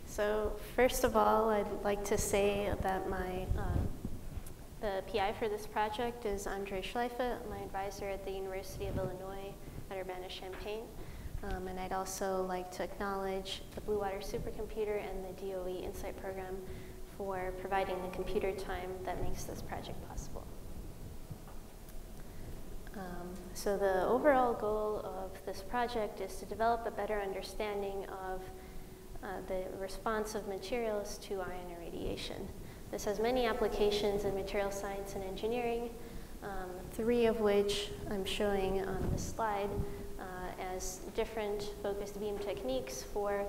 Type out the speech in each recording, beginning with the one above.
So first of all, I'd like to say that the PI for this project is Andre Schleife, my advisor at the University of Illinois at Urbana-Champaign. And I'd also like to acknowledge the Blue Water Supercomputer and the DOE Insight Program for providing the computer time that makes this project possible. So the overall goal of this project is to develop a better understanding of the response of materials to ion irradiation. This has many applications in material science and engineering, 3 of which I'm showing on this slide as different focused beam techniques for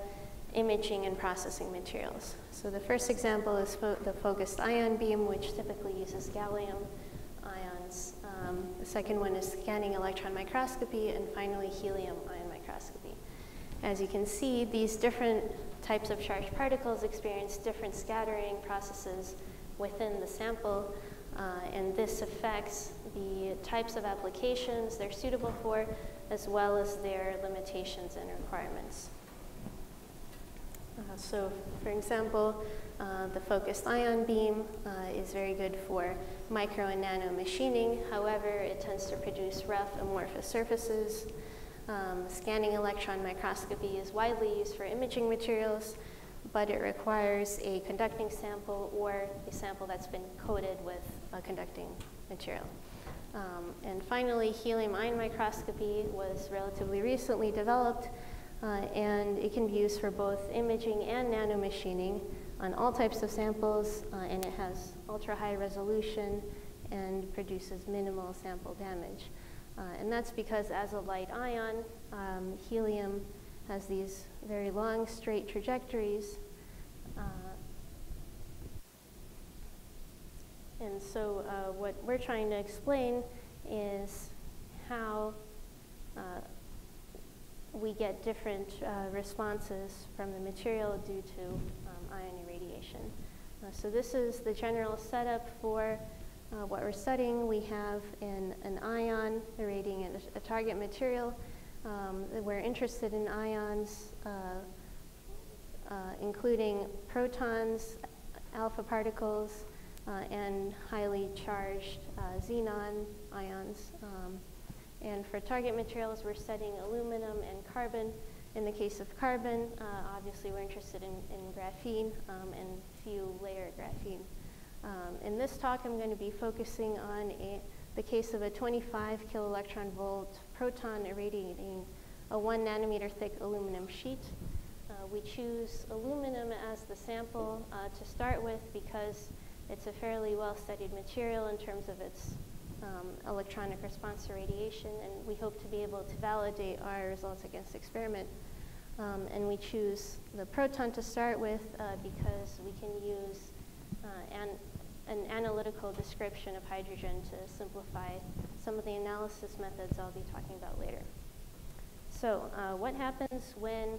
imaging and processing materials. So the first example is the focused ion beam, which typically uses gallium ions. The second one is scanning electron microscopy, and finally helium ion microscopy. As you can see, these different types of charged particles experience different scattering processes within the sample, and this affects the types of applications they're suitable for, as well as their limitations and requirements. So for example, the focused ion beam is very good for micro and nano machining. However, it tends to produce rough amorphous surfaces. Scanning electron microscopy is widely used for imaging materials, but it requires a conducting sample or a sample that's been coated with a conducting material. And finally, helium ion microscopy was relatively recently developed, and it can be used for both imaging and nanomachining on all types of samples, and it has ultra-high resolution and produces minimal sample damage. And that's because as a light ion, helium has these very long, straight trajectories. And so what we're trying to explain is how we get different responses from the material due to ion irradiation. So this is the general setup for what we're studying. We have an ion irradiating a target material. We're interested in ions, including protons, alpha particles, and highly charged xenon ions. And for target materials, we're studying aluminum and carbon. In the case of carbon, obviously we're interested in graphene and few layer graphene. In this talk, I'm going to be focusing on the case of a 25 kiloelectron volt proton irradiating a 1 nanometer thick aluminum sheet. We choose aluminum as the sample to start with because it's a fairly well-studied material in terms of its electronic response to radiation, and we hope to be able to validate our results against experiment. And we choose the proton to start with because we can use an analytical description of hydrogen to simplify some of the analysis methods I'll be talking about later. So what happens when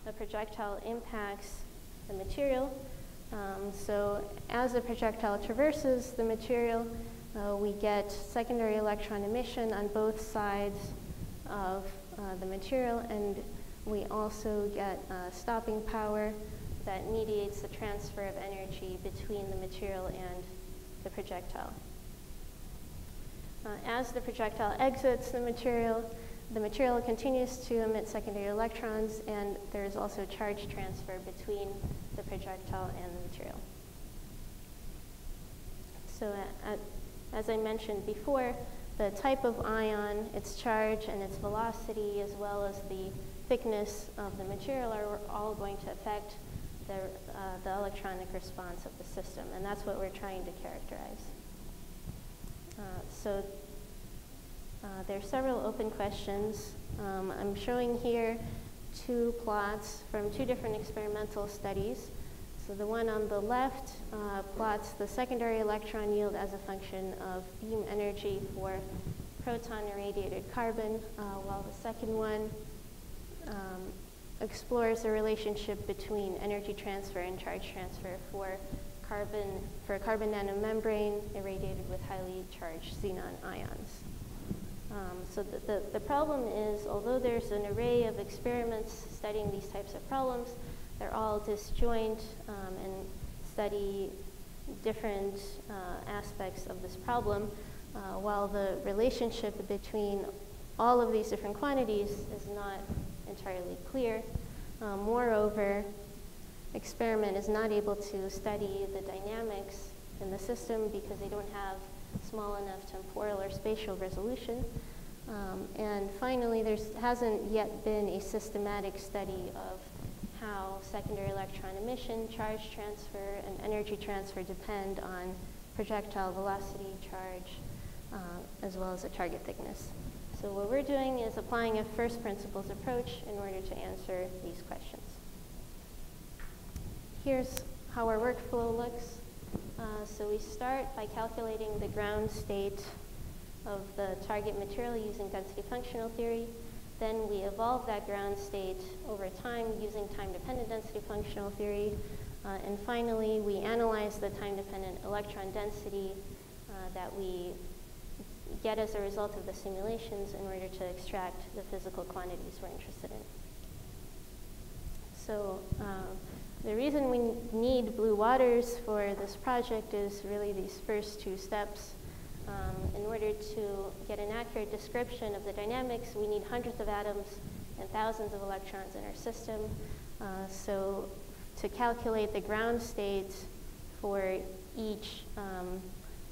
a projectile impacts the material? So as a projectile traverses the material, we get secondary electron emission on both sides of the material, and we also get stopping power that mediates the transfer of energy between the material and the projectile. As the projectile exits the material continues to emit secondary electrons, and there is also charge transfer between the projectile and the material. So as I mentioned before, the type of ion, its charge, and its velocity, as well as the thickness of the material are all going to affect the electronic response of the system, and that's what we're trying to characterize. So there are several open questions. I'm showing here 2 plots from 2 different experimental studies. So the one on the left plots the secondary electron yield as a function of beam energy for proton-irradiated carbon, while the second one explores the relationship between energy transfer and charge transfer for a carbon nanomembrane irradiated with highly charged xenon ions. So the problem is, although there's an array of experiments studying these types of problems, they're all disjoint and study different aspects of this problem, while the relationship between all of these different quantities is not entirely clear. Moreover, experiment is not able to study the dynamics in the system because they don't have small enough temporal or spatial resolution. And finally, there hasn't yet been a systematic study of how secondary electron emission, charge transfer, and energy transfer depend on projectile velocity, charge, as well as the target thickness. So what we're doing is applying a first principles approach in order to answer these questions. Here's how our workflow looks. So we start by calculating the ground state of the target material using density functional theory. Then we evolve that ground state over time using time-dependent density functional theory. And finally, we analyze the time-dependent electron density that we get as a result of the simulations in order to extract the physical quantities we're interested in. So the reason we need blue waters for this project is really these first two steps. In order to get an accurate description of the dynamics, we need hundreds of atoms and thousands of electrons in our system. So to calculate the ground state for each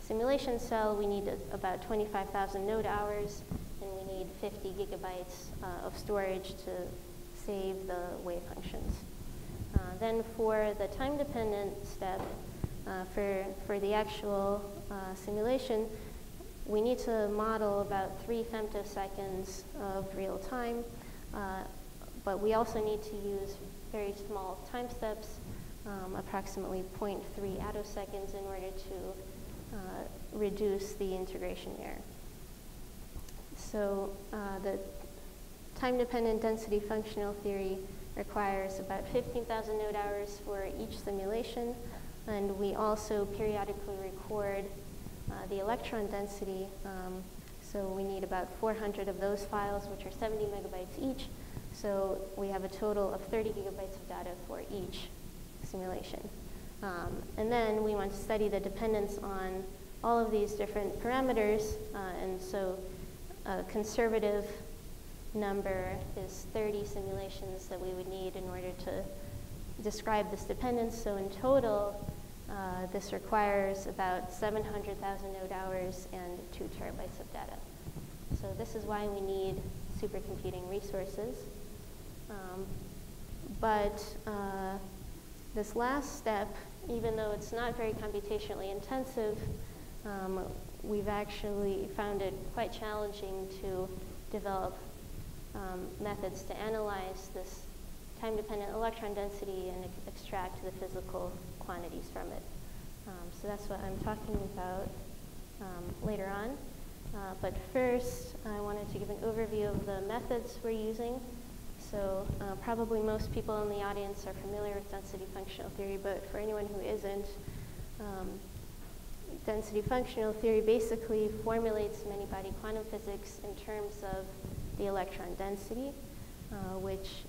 simulation cell, we need about 25,000 node hours, and we need 50 gigabytes of storage to save the wave functions. Then for the time-dependent step, for the actual simulation, we need to model about 3 femtoseconds of real time, but we also need to use very small time steps, approximately 0.3 attoseconds, in order to reduce the integration error. So the time-dependent density functional theory requires about 15,000 node hours for each simulation, and we also periodically record the electron density. So we need about 400 of those files, which are 70 megabytes each. So we have a total of 30 gigabytes of data for each simulation. And then we want to study the dependence on all of these different parameters. And so a conservative number is 30 simulations that we would need in order to describe this dependence. So in total, this requires about 700,000 node hours and 2 terabytes of data. So this is why we need supercomputing resources. But this last step, even though it's not very computationally intensive, we've actually found it quite challenging to develop methods to analyze this time-dependent electron density and extract the physical quantities from it. So that's what I'm talking about later on. But first, I wanted to give an overview of the methods we're using. So probably most people in the audience are familiar with density functional theory, but for anyone who isn't, density functional theory basically formulates many-body quantum physics in terms of the electron density, which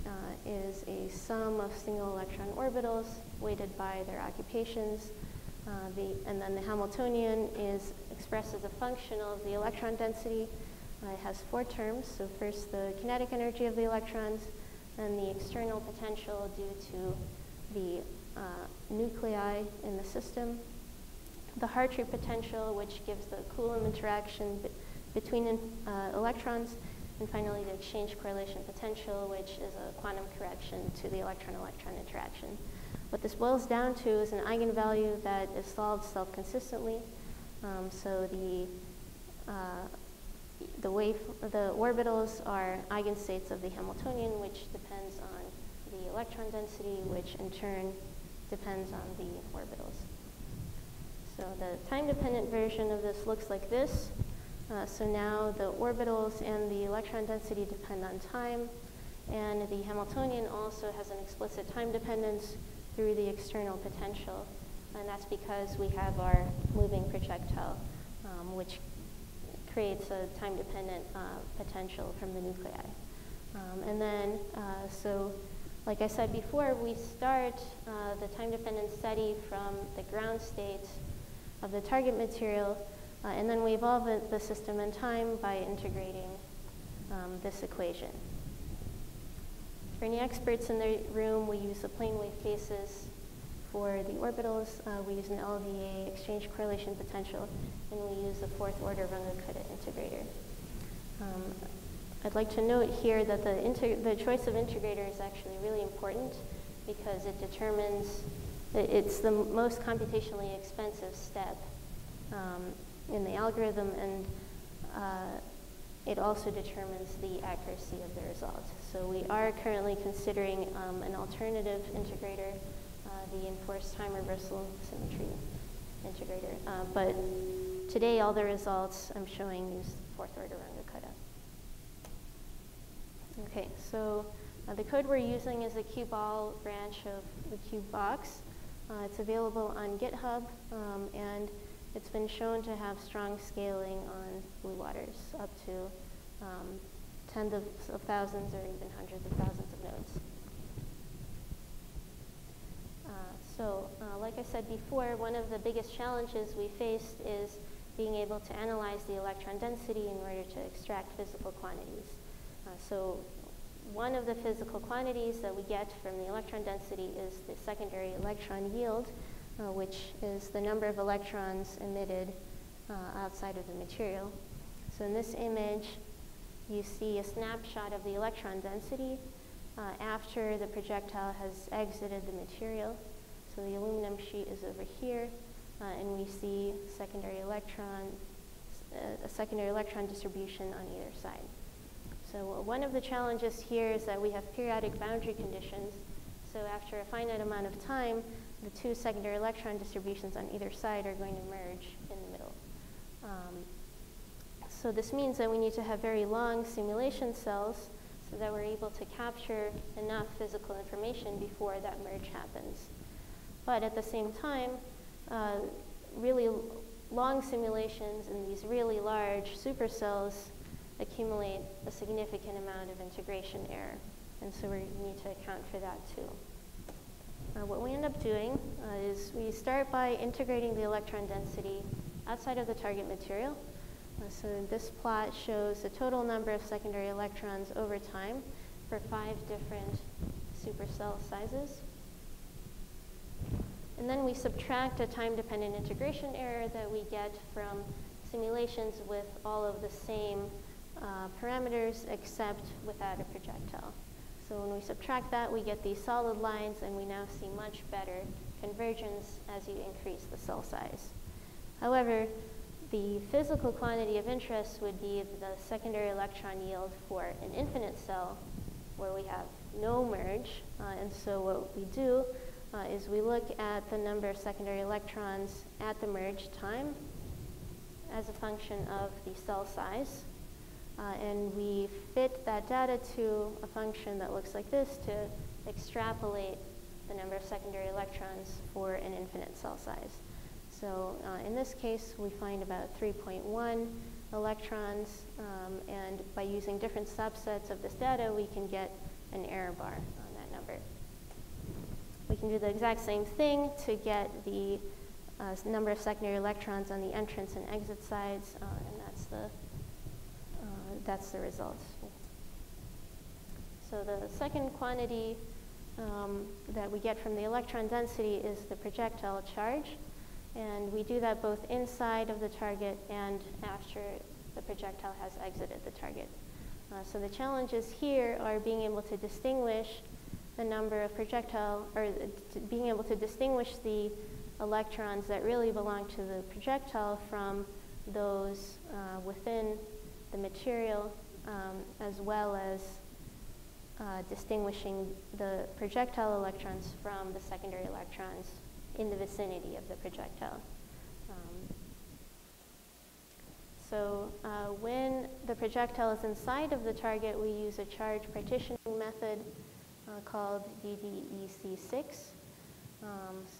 is a sum of single electron orbitals weighted by their occupations. And then the Hamiltonian is expressed as a function of the electron density. It has 4 terms. So first, the kinetic energy of the electrons, then the external potential due to the nuclei in the system, the Hartree potential, which gives the Coulomb interaction between electrons, and finally the exchange correlation potential, which is a quantum correction to the electron-electron interaction. What this boils down to is an eigenvalue that is solved self-consistently. So the orbitals are eigenstates of the Hamiltonian, which depends on the electron density, which in turn depends on the orbitals. So the time-dependent version of this looks like this. So now the orbitals and the electron density depend on time, and the Hamiltonian also has an explicit time dependence through the external potential, and that's because we have our moving projectile, which creates a time-dependent potential from the nuclei. And then, so Like I said before, we start the time-dependent study from the ground state of the target material, and then we evolve the system in time by integrating this equation. For any experts in the room, we use the plane wave cases. For the orbitals, we use an LVA exchange correlation potential, and we use the fourth order Runge-Kutta integrator. I'd like to note here that the choice of integrator is actually really important because it determines, it's the most computationally expensive step in the algorithm, and it also determines the accuracy of the result. So we are currently considering an alternative integrator, the enforced time reversal symmetry integrator. But today, all the results I'm showing use fourth order Runge-Kutta. Okay, so the code we're using is a QBall branch of the QBox. It's available on GitHub, and it's been shown to have strong scaling on blue waters, up to tens of thousands or even hundreds of thousands of nodes. Like I said before, one of the biggest challenges we faced is being able to analyze the electron density in order to extract physical quantities. So one of the physical quantities that we get from the electron density is the secondary electron yield, which is the number of electrons emitted outside of the material. So in this image, you see a snapshot of the electron density after the projectile has exited the material. So the aluminum sheet is over here, and we see a secondary electron distribution on either side. So one of the challenges here is that we have periodic boundary conditions. So after a finite amount of time, the two secondary electron distributions on either side are going to merge in the middle. So this means that we need to have very long simulation cells so that we're able to capture enough physical information before that merge happens. But at the same time, really long simulations in these really large supercells accumulate a significant amount of integration error. And so we need to account for that too. What we end up doing is we start by integrating the electron density outside of the target material. So this plot shows the total number of secondary electrons over time for 5 different supercell sizes. And then we subtract a time-dependent integration error that we get from simulations with all of the same parameters except without a projectile. So when we subtract that, we get these solid lines, and we now see much better convergence as you increase the cell size. However, the physical quantity of interest would be the secondary electron yield for an infinite cell where we have no merge. And so what we do is we look at the number of secondary electrons at the merge time as a function of the cell size. And we fit that data to a function that looks like this to extrapolate the number of secondary electrons for an infinite cell size. So in this case, we find about 3.1 electrons, and by using different subsets of this data, we can get an error bar on that number. We can do the exact same thing to get the number of secondary electrons on the entrance and exit sides, and that's the result. So the second quantity that we get from the electron density is the projectile charge. And we do that both inside of the target and after the projectile has exited the target. So the challenges here are being able to distinguish the number of projectile, or being able to distinguish the electrons that really belong to the projectile from those within the material, as well as distinguishing the projectile electrons from the secondary electrons in the vicinity of the projectile. So when the projectile is inside of the target, we use a charge partitioning method called DDEC6.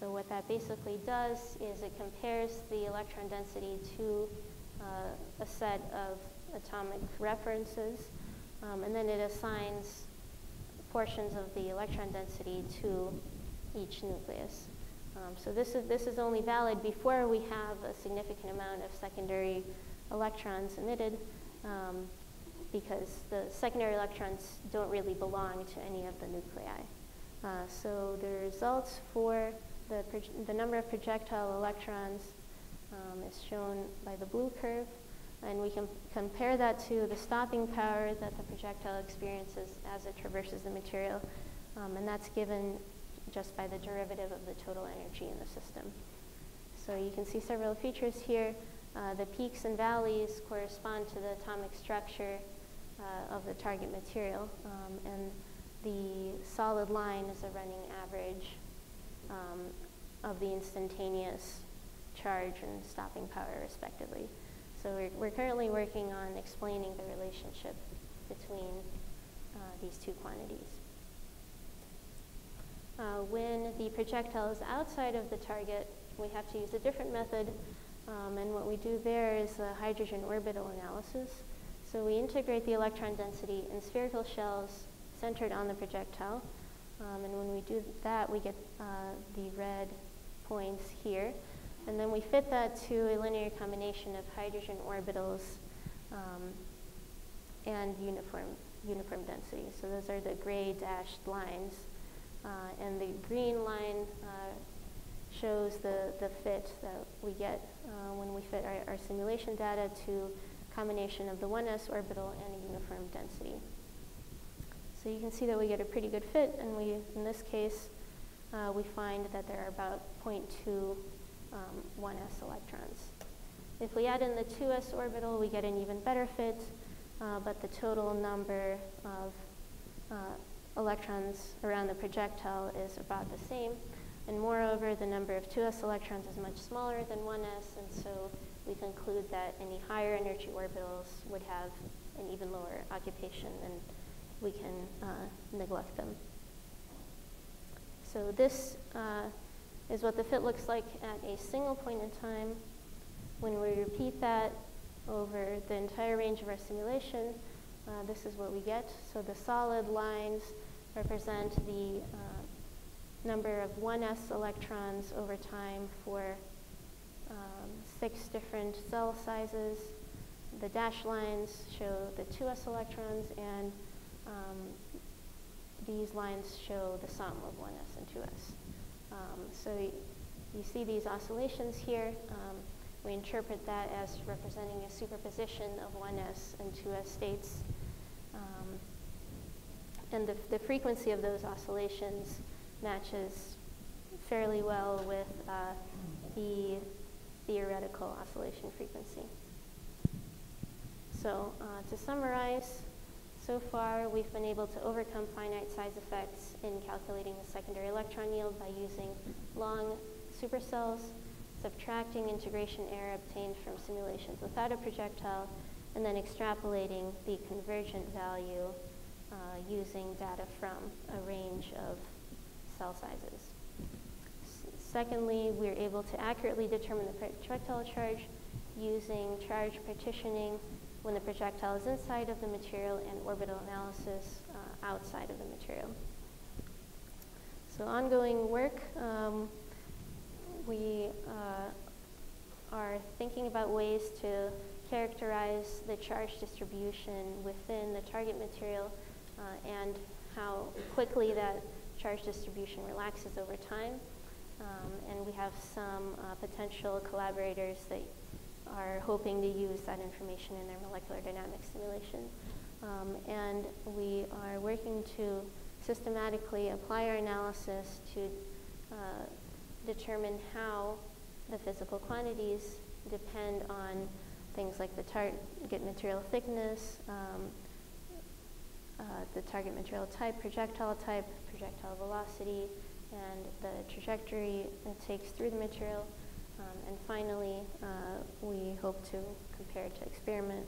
So what that basically does is it compares the electron density to a set of atomic references, and then it assigns portions of the electron density to each nucleus. So this is only valid before we have a significant amount of secondary electrons emitted, because the secondary electrons don't really belong to any of the nuclei. So the results for the number of projectile electrons is shown by the blue curve, and we can compare that to the stopping power that the projectile experiences as it traverses the material, and that's given just by the derivative of the total energy in the system. So you can see several features here. The peaks and valleys correspond to the atomic structure of the target material, and the solid line is a running average of the instantaneous charge and stopping power, respectively. So we're currently working on explaining the relationship between these two quantities. When the projectile is outside of the target, we have to use a different method, and what we do there is a hydrogen orbital analysis. So we integrate the electron density in spherical shells centered on the projectile, and when we do that, we get the red points here, and then we fit that to a linear combination of hydrogen orbitals and uniform density. So those are the gray dashed lines. And the green line shows the fit that we get when we fit our simulation data to a combination of the 1s orbital and a uniform density. So you can see that we get a pretty good fit, and in this case, we find that there are about 0.2 1s electrons. If we add in the 2s orbital, we get an even better fit, but the total number of electrons around the projectile is about the same, and moreover, the number of 2s electrons is much smaller than 1s, and so we conclude that any higher energy orbitals would have an even lower occupation, and we can neglect them. So this is what the fit looks like at a single point in time. When we repeat that over the entire range of our simulation, this is what we get. So the solid lines represent the number of 1s electrons over time for 6 different cell sizes. The dashed lines show the 2s electrons, and these lines show the sum of 1s and 2s. So you see these oscillations here. We interpret that as representing a superposition of 1s and 2s states. And the frequency of those oscillations matches fairly well with the theoretical oscillation frequency. So to summarize, so far we've been able to overcome finite size effects in calculating the secondary electron yield by using long supercells, subtracting integration error obtained from simulations without a projectile, and then extrapolating the convergent value using data from a range of cell sizes. Secondly, we're able to accurately determine the projectile charge using charge partitioning when the projectile is inside of the material, and orbital analysis outside of the material. So ongoing work, we are thinking about ways to characterize the charge distribution within the target material and how quickly that charge distribution relaxes over time. And we have some potential collaborators that are hoping to use that information in their molecular dynamics simulation. And we are working to systematically apply our analysis to determine how the physical quantities depend on things like the target material thickness, the target material type, projectile velocity, and the trajectory it takes through the material. And finally, we hope to compare it to experiment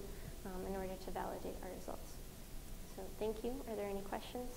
in order to validate our results. So thank you. Are there any questions?